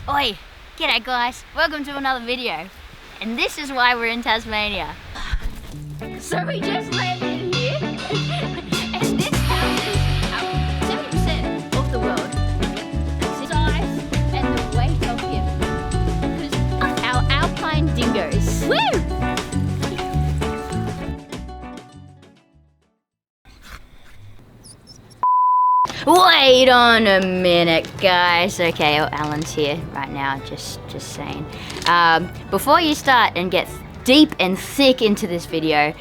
Oi! G'day guys, welcome to another video. And this is why we're in Tasmania. So we just landed here, and this house is 70% of the world. The size and the weight of him. Because our alpine dingoes. Woo! Wait on a minute, guys. Okay, Alan's here right now, just saying. Before you start and get deep and thick into this video,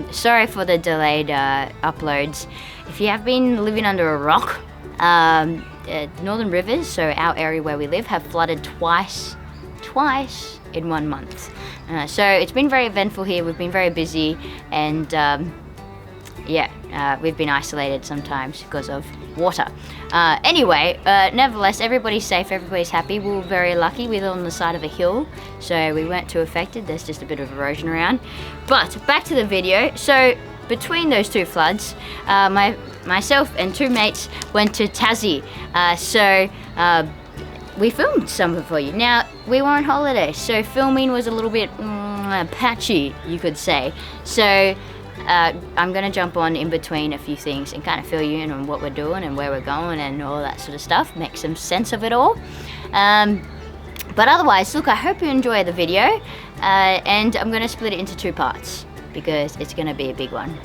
sorry for the delayed uploads. If you have been living under a rock, northern rivers, so our area where we live, have flooded twice in 1 month. So it's been very eventful here. We've been very busy, and we've been isolated sometimes because of water. Anyway, nevertheless, everybody's safe, everybody's happy. We were very lucky. We live on the side of a hill, so we weren't too affected. There's just a bit of erosion around. But back to the video. So between those two floods, myself and two mates went to Tassie. We filmed some of it for you. Now, we were on holiday, so filming was a little bit patchy, you could say. So I'm going to jump on in between a few things and kind of fill you in on what we're doing and where we're going and all that sort of stuff. Make some sense of it all. But otherwise, look, I hope you enjoy the video. And I'm going to split it into 2 parts because it's going to be a big one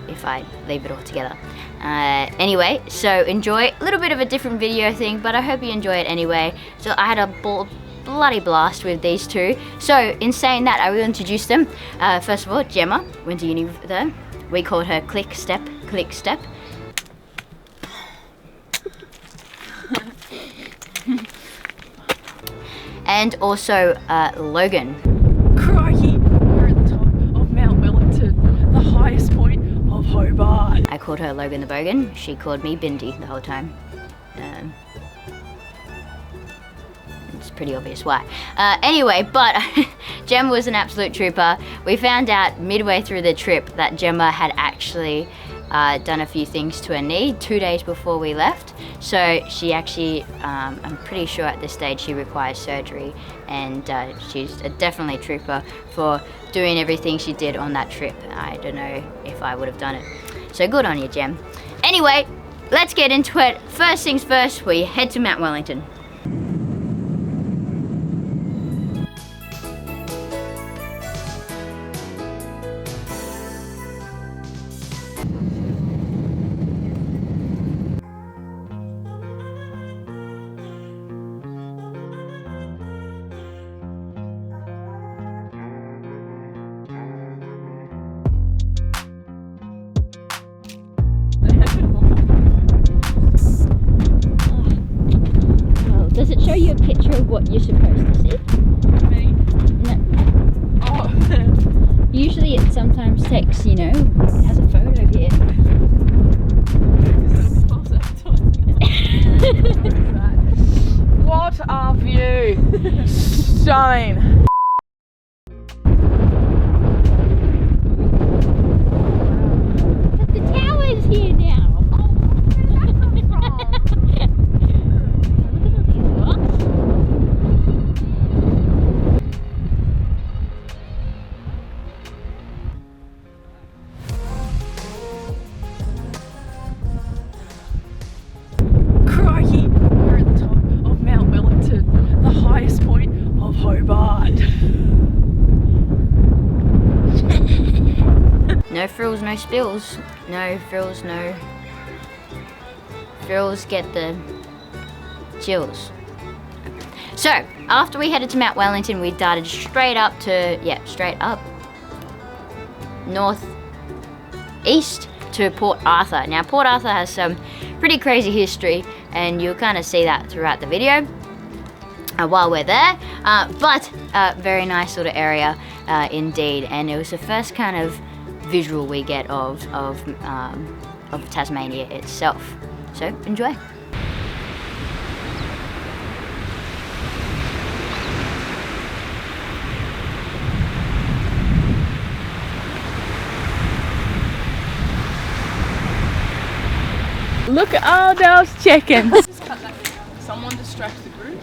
if I leave it all together. Anyway, so enjoy. A little bit of a different video thing, but I hope you enjoy it anyway. So I had a bloody blast with these two. So in saying that, I will introduce them. First of all, Gemma went to uni with her. We called her Click Step. And also Logan. Crikey, we're at the top of Mount Wellington, the highest point of Hobart. I called her Logan the Bogan. She called me Bindi the whole time. It's pretty obvious why. Anyway, but Gemma was an absolute trooper. We found out midway through the trip that Gemma had actually done a few things to her knee 2 days before we left. So she actually, I'm pretty sure at this stage she requires surgery, and she's definitely a trooper for doing everything she did on that trip. I don't know if I would have done it. So good on you, Gem. Anyway, let's get into it. First things first, we head to Mount Wellington. Does it show you a picture of what you're supposed to see? Me? No. Oh. Usually it sometimes takes, you know, it has a photo here. What a view! Stunning! But the tower's here now. Crikey, we're at the top of Mount Wellington, the highest point of Hobart. No frills, no spills. No frills, no frills, get the chills. So, after we headed to Mount Wellington, we darted straight up north east to Port Arthur. Now, Port Arthur has some pretty crazy history, and you'll kind of see that throughout the video while we're there. But very nice sort of area indeed, and it was the first kind of visual we get of Tasmania itself. So enjoy. Look at all those chickens. Someone distract the group.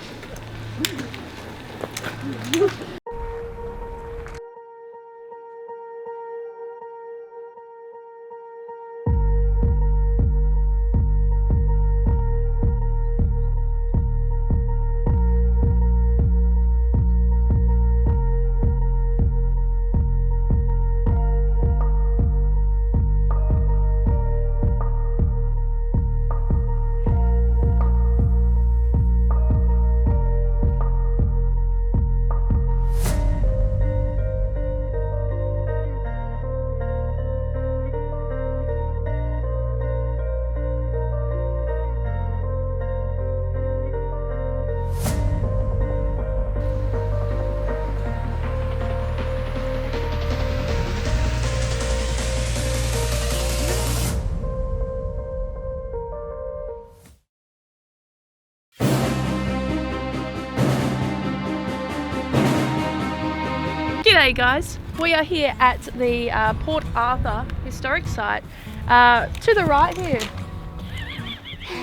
G'day guys, we are here at the Port Arthur historic site. To the right here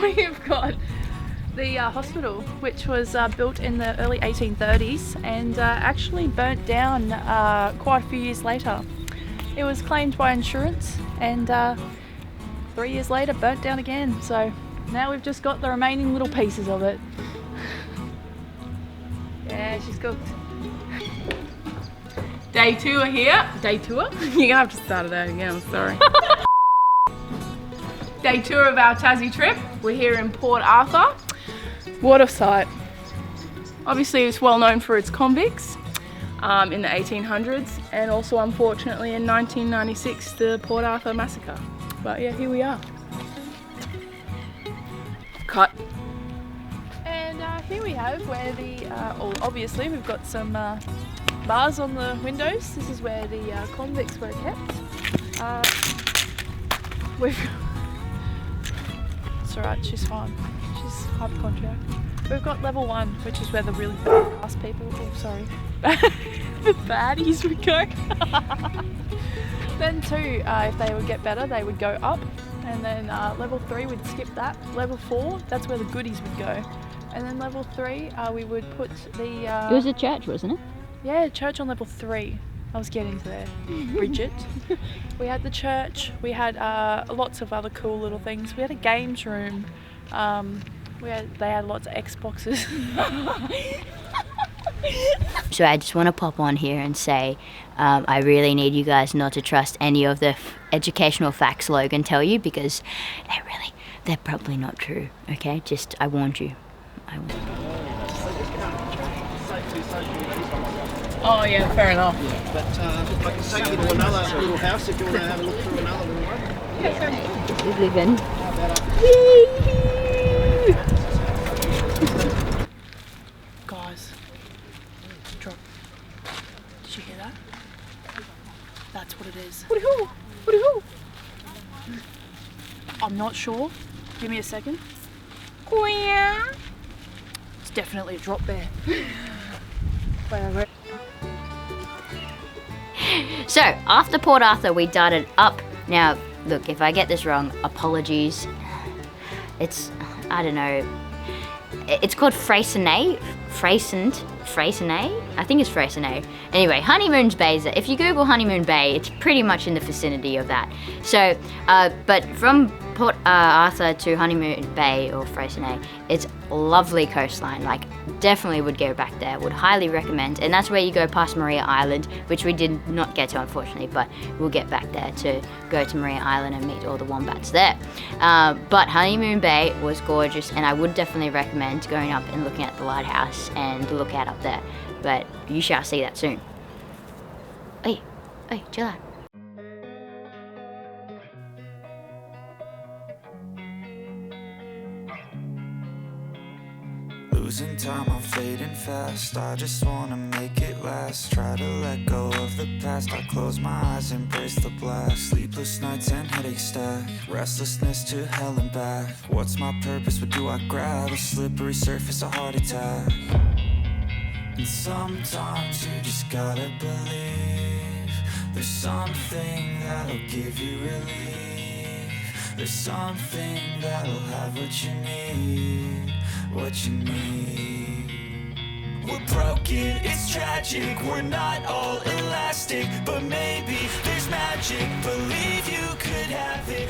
we've got the hospital, which was built in the early 1830s and actually burnt down quite a few years later. It was claimed by insurance and 3 years later burnt down again, so now we've just got the remaining little pieces of it. Yeah, she's cooked. Day tour here. Day tour? You're gonna have to start it out again, I'm sorry. Day tour of our Tassie trip. We're here in Port Arthur. What a sight. Obviously it's well known for its convicts in the 1800s, and also unfortunately in 1996 the Port Arthur massacre. But yeah, here we are. Cut. And here we have where the, obviously we've got some bars on the windows. This is where the convicts were kept. It's alright, she's fine. She's hypochondriac. We've got level 1, which is where the really fast people, oh sorry, the baddies would go. Then 2, if they would get better, they would go up. And then level 3, we'd skip that. Level 4, that's where the goodies would go. And then level 3, we would put the... It was a church, wasn't it? Yeah, church on level 3. I was getting to there, Bridget. We had the church, we had lots of other cool little things. We had a games room, they had lots of Xboxes. So I just want to pop on here and say I really need you guys not to trust any of the educational facts Logan tell you, because they're probably not true, okay? Just, I warned you. Oh yeah, fair enough. But I can take you to another little house if you want to have a look through another little one. Yeah, fair enough. We live in. Guys, drop. Did you hear that? That's what it is. What-a-hoo! What-a-hoo! I'm not sure. Give me a second. It's definitely a drop bear. Wait. So, after Port Arthur, we darted up. Now, look, if I get this wrong, apologies. It's, I don't know. It's called Freycinet. Freycinet? I think it's Freycinet. Anyway, Honeymoon's Bay. If you Google Honeymoon Bay, it's pretty much in the vicinity of that. So, but from Port Arthur to Honeymoon Bay or Freycinet, it's lovely coastline. Like, definitely would go back there. Would highly recommend. And that's where you go past Maria Island, which we did not get to, unfortunately, but we'll get back there to go to Maria Island and meet all the wombats there. But Honeymoon Bay was gorgeous, and I would definitely recommend going up and looking at the lighthouse and the lookout up there. But you shall see that soon. Hey, chill out. Losing time, I'm fading fast. I just wanna make it last. Try to let go of the past. I close my eyes, embrace the blast. Sleepless nights and headaches stack. Restlessness to hell and back. What's my purpose? What do I grab? A slippery surface, a heart attack. And sometimes you just gotta believe there's something that'll give you relief. There's something that'll have what you need. What you need. We're broken broken, it's tragic. We're not all elastic, but maybe there's magic. Believe you could have it.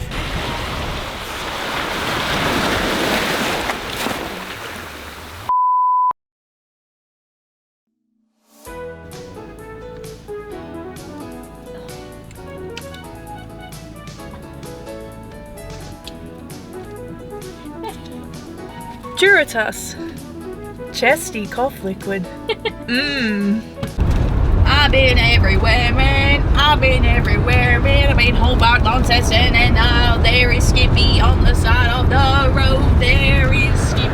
Duratus. Chesty cough liquid. I've been everywhere, man. I've been everywhere, man. I've been Hobart, Launceston, and now there is Skippy on the side of the road. There is Skippy.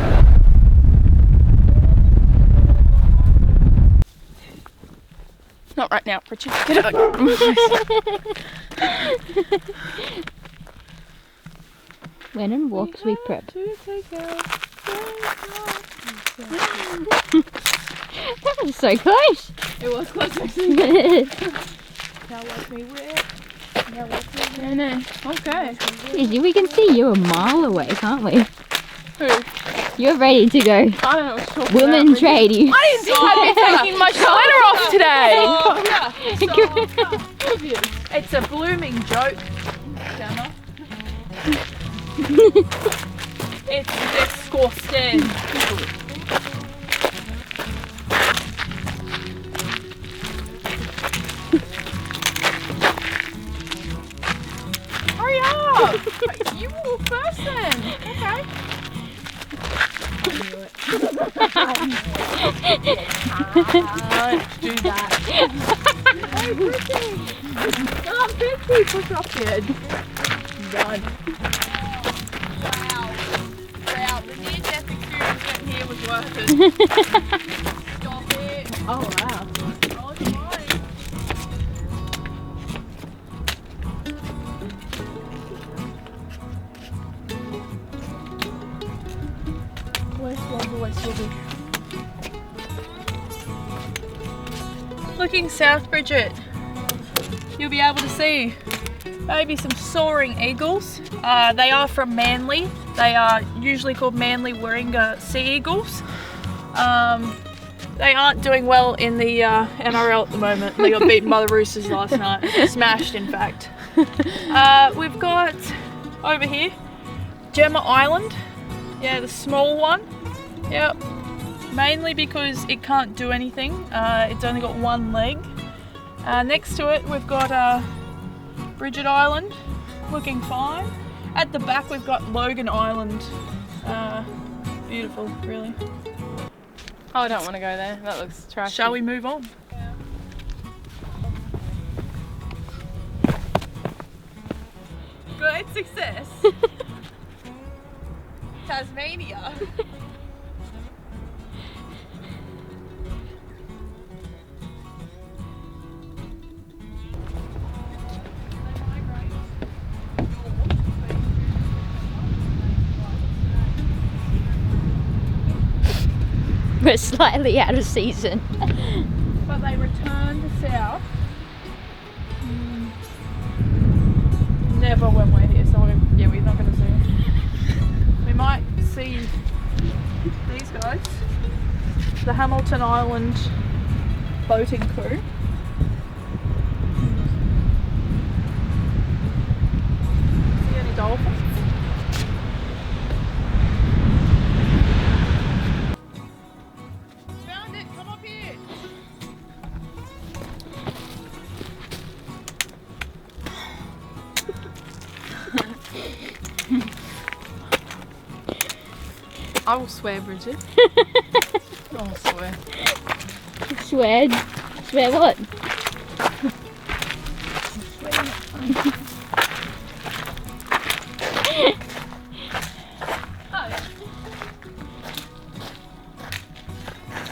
Not right now, Pritchard. Get out. When on walks we prep. That was so close. It was close actually. Now watch me whip. Now watch me whip. No. Okay. Izzy, we can see you a mile away, can't we? Who? You're ready to go. I don't know what you're talking Women about. tradie. I didn't think I'd be taking my sweater off today. It's a blooming joke, Gemma. It's disgusting. Hurry up! You walk first then. Okay. Don't do that. Hey, Brittany! Oh, Brittany, push off your head. Done. Wow, the near-death experience getting here was worth it. Stop it. Oh, wow. Oh, it's fine. West Wobble. Looking south, Bridget, you'll be able to see maybe some soaring eagles. They are from Manly. They are usually called Manly Warringah Sea Eagles. They aren't doing well in the NRL at the moment. They got beaten by the Roosters last night. Smashed, in fact. We've got over here Gemma Island. Yeah, the small one. Yep. Mainly because it can't do anything. It's only got one leg. Next to it, we've got Bridget Island, looking fine. At the back, we've got Logan Island. Beautiful, really. Oh, I don't want to go there. That looks trashy. Shall we move on? Great success. Tasmania. We're slightly out of season. But they return to south. Never when we're here, so we're not going to see them. We might see these guys, the Hamilton Island boating crew. See any dolphins? Found it, come up here. I will swear, Bridget. I'll swear. Swear? Swear what?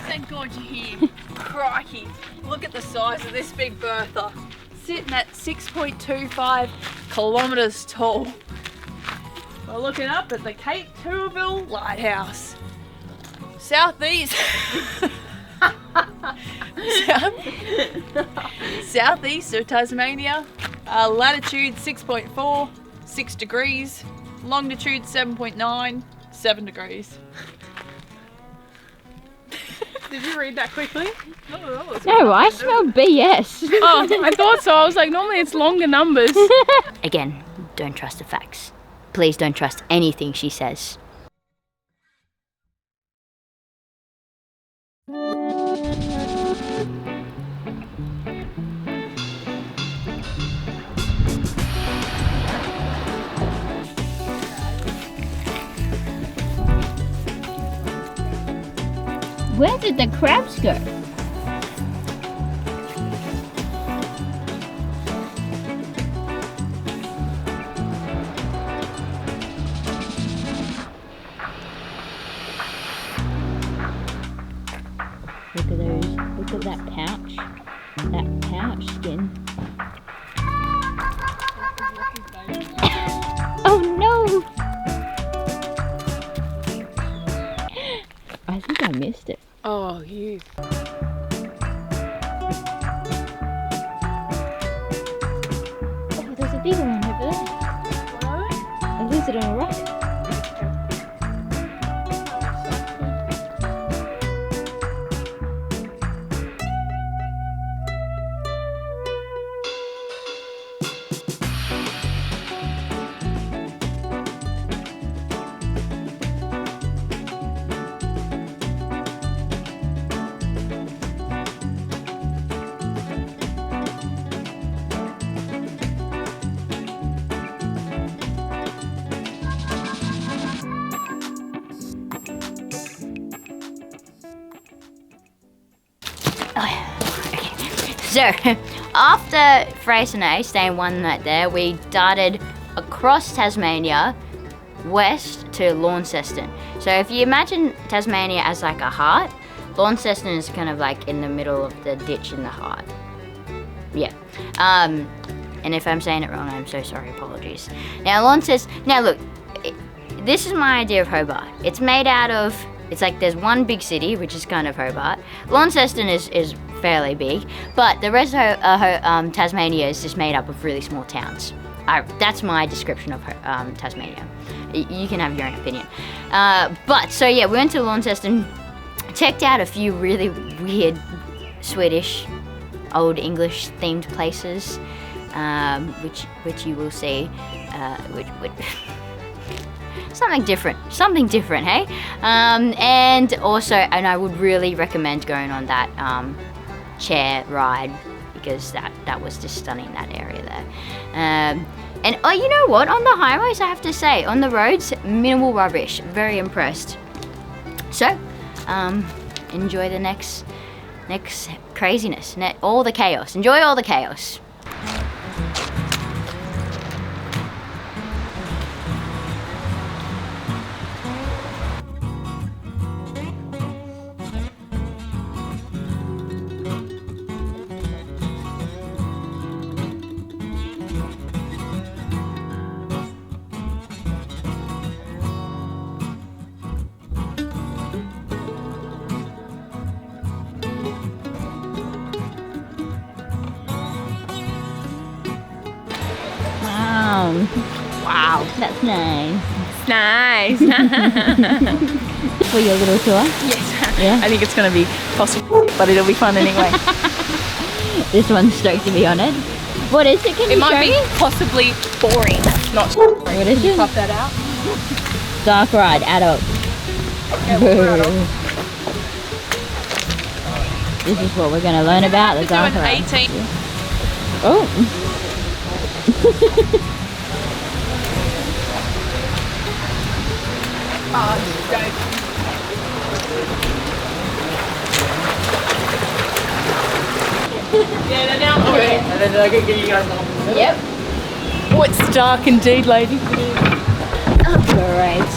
Thank God you're here. Crikey, look at the size of this big Bertha. Sitting at 6.25 kilometres tall. We're looking up at the Cape Tourville Lighthouse. Southeast. Southeast of Tasmania. Latitude 6.4, 6 degrees. Longitude 7.9, 7 degrees. Did you read that quickly? No, I smell BS. Oh, I thought so. I was like, normally it's longer numbers. Again, don't trust the facts. Please don't trust anything she says. Where did the crabs go? Look at those, look at that pouch skin. Oh no! I think I missed it. Oh, you. Oh, there's a bigger one over there. A lizard on a rock. So, after Fraser and I staying one night there, we darted across Tasmania west to Launceston. So if you imagine Tasmania as like a heart, Launceston is kind of like in the middle of the ditch in the heart. Yeah. And if I'm saying it wrong, I'm so sorry, apologies. Now look, this is my idea of Hobart. It's made out of, it's like there's one big city, which is kind of Hobart. Launceston is fairly big, but the rest of Tasmania is just made up of really small towns. That's my description of Tasmania. You can have your own opinion. But so yeah, we went to Launceston, checked out a few really weird Swedish, old English themed places, which you will see, which something different, hey? And I would really recommend going on that chair ride, because that was just stunning, that area there. And oh, you know what? On the highways, I have to say, on the roads, minimal rubbish. Very impressed. So, enjoy the next craziness, all the chaos. Enjoy all the chaos. Wow, that's nice. Nice. For your little tour? Yes. Yeah. I think it's going to be possible, but it'll be fun anyway. This one's stoked to be on it. What is it? Can you It might show be me? possibly boring. Not. What is it? Pop that out. Dark ride, adult. Yeah, we'll adult. This is what we're going to learn about, the dark Do an ride. 18. Oh. Yeah, they're now. Okay. And then I can get you guys on. Yep. Oh, it's dark indeed, lady. Great.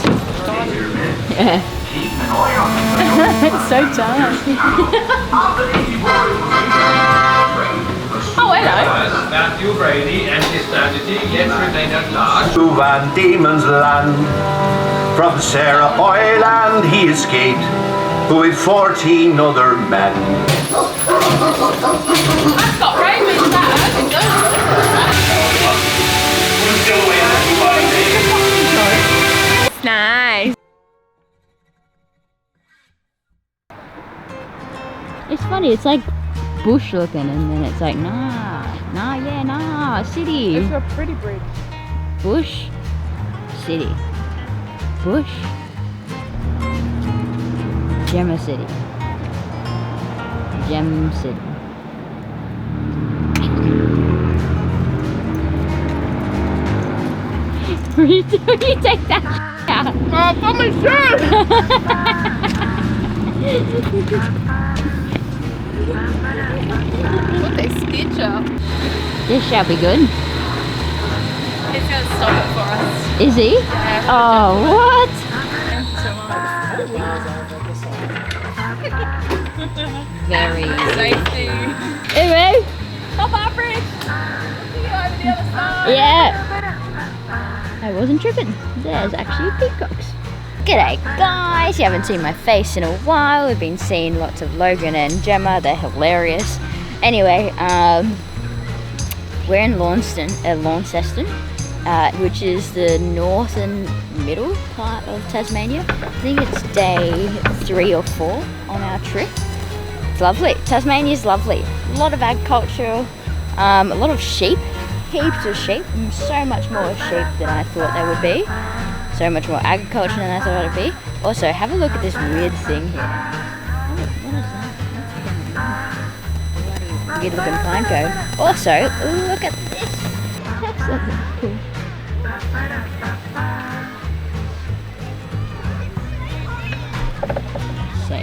Yeah. It's so dark. Oh, hello. Matthew Brady and his strategy yet remain at large. To Van Diemen's land, from Sarah Island he escaped with 14 other men. That's got Raymond Nice. It's funny, it's like bush looking and then it's like, nah, city. It's a pretty bridge. Bush, city. Bush, Gemma City. Gem City. What are you doing? You take that out. Oh, put my shirt! What they stitch up. This shall be good. He's gonna stop it for us. Is he? Yeah. Oh, what? Very. Safety. Anyway, Hop our bridge. See you over the other side. yeah. I wasn't tripping. There's actually peacocks. G'day guys, you haven't seen my face in a while. We've been seeing lots of Logan and Gemma, they're hilarious. Anyway, we're in Launceston, which is the north and middle part of Tasmania. I think it's day 3 or 4 on our trip. It's lovely. Tasmania's lovely. A lot of agriculture, a lot of sheep, heaps of sheep, and so much more sheep than I thought there would be. So much more agriculture than I thought it'd be. Also, have a look at this weird thing here. What is that? That's weird looking pine cone. Also, look at this. That's something cool. So.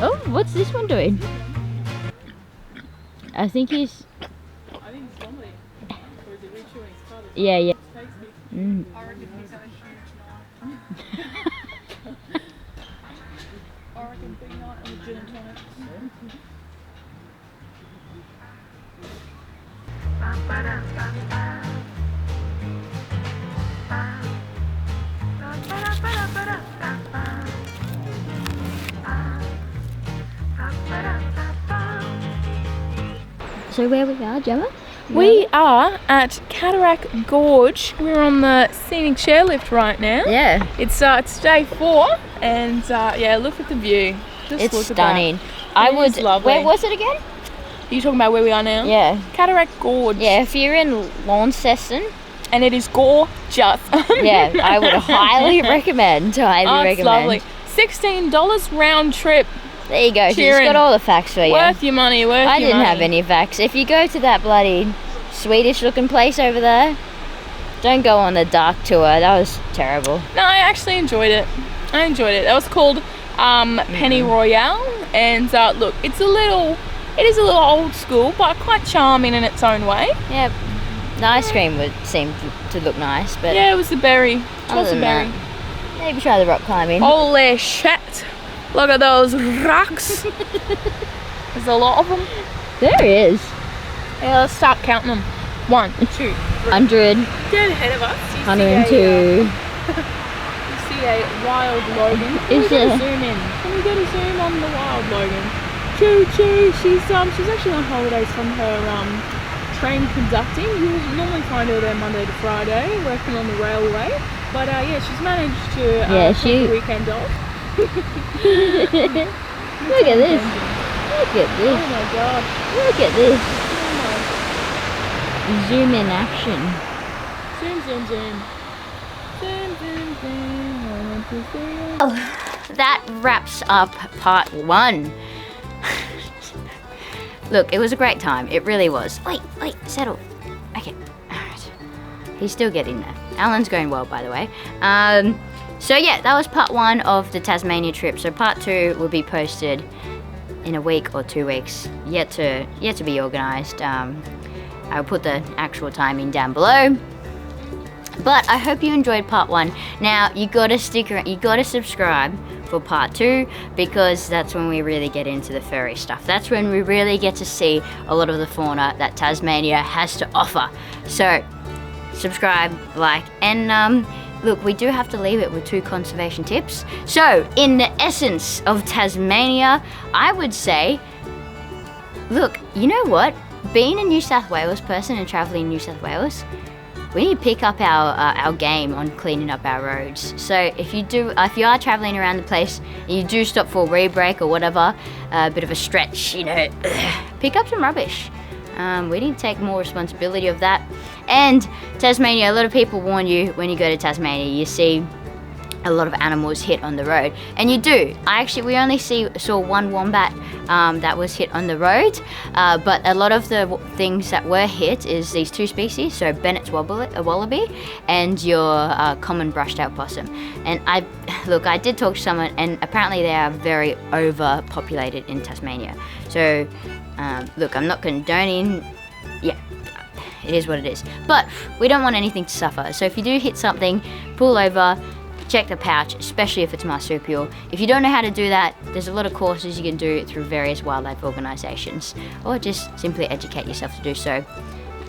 Oh, what's this one doing? I think he's... I think it's vomiting. Or is it rechewing his card? Yeah, yeah. Tasty. Mm. I reckon he's had a huge night. I reckon big night on the gin and tonic. So where we are, Gemma? We are at Cataract Gorge. We're on the scenic chairlift right now. Yeah. It's day 4, and yeah, look at the view. Just It's look stunning. At that. I It would. is lovely. Where was it again? Are you talking about where we are now? Yeah. Cataract Gorge. Yeah. If you're in Launceston, And it is gorgeous. yeah, I would highly recommend. Highly Oh, it's recommend. lovely. $16 round trip. There you go. She's Cheering. got all the facts for you. Worth your money. Worth I your didn't money. have any facts. If you go to that bloody Swedish-looking place over there, don't go on the dark tour. That was terrible. No, I actually enjoyed it. I enjoyed it. That was called Penny Royale, and look, it is a little old school, but quite charming in its own way. Yeah. The ice cream would seem to look nice, but Yeah, it was a berry. It other was a than berry. that, maybe try the rock climbing. Holy shit! Look at those rocks. There's a lot of them. There is. Yeah, let's start counting them. 1, 2, 100, dead ahead of us. 102. You see a wild Logan. Is Can we get it? a zoom in? Can we get a zoom on the wild Logan? Choo choo. She's actually on holidays from her train conducting. You normally find her there Monday to Friday, working on the railway. But yeah, she's managed to take the weekend off. Look at this. Look at this. Oh my god. Look at this. Zoom in action. Zoom, zoom, zoom. Zoom, zoom, zoom. I want to see you. Oh, that wraps up part 1. Look, it was a great time. It really was. Wait, settle. Okay, alright. He's still getting there. Alan's going well, by the way. So yeah, that was part 1 of the Tasmania trip. So part 2 will be posted in a week or 2 weeks. Yet to be organised. I'll put the actual timing down below. But I hope you enjoyed part 1. Now you gotta stick around. You gotta subscribe for part 2 because that's when we really get into the furry stuff. That's when we really get to see a lot of the fauna that Tasmania has to offer. So subscribe, like, and look, we do have to leave it with 2 conservation tips. So, in the essence of Tasmania, I would say, look, you know what? Being a New South Wales person and traveling in New South Wales, we need to pick up our game on cleaning up our roads. So if you are traveling around the place and you do stop for a wee break or whatever, a bit of a stretch, you know, pick up some rubbish. We need to take more responsibility of that. And Tasmania, a lot of people warn you when you go to Tasmania, you see a lot of animals hit on the road, and you do. We only saw 1 wombat that was hit on the road, but a lot of the things that were hit is these 2 species, so Bennett's wallaby and your common brushed-tailed possum. And I did talk to someone, and apparently they are very overpopulated in Tasmania. So look, I'm not condoning, yeah, it is what it is, but we don't want anything to suffer. So if you do hit something, pull over, check the pouch, especially if it's marsupial. If you don't know how to do that, there's a lot of courses you can do through various wildlife organisations, or just simply educate yourself to do so.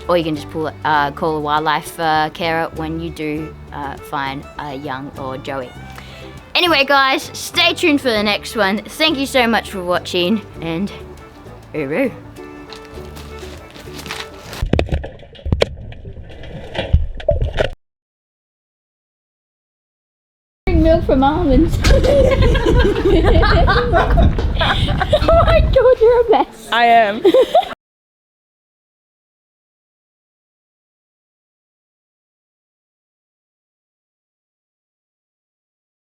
Or you can just call a wildlife carer when you do find a young or joey. Anyway guys, stay tuned for the next one. Thank you so much for watching, and hooroo. Milk from almonds. Oh my god, you're a mess. I am.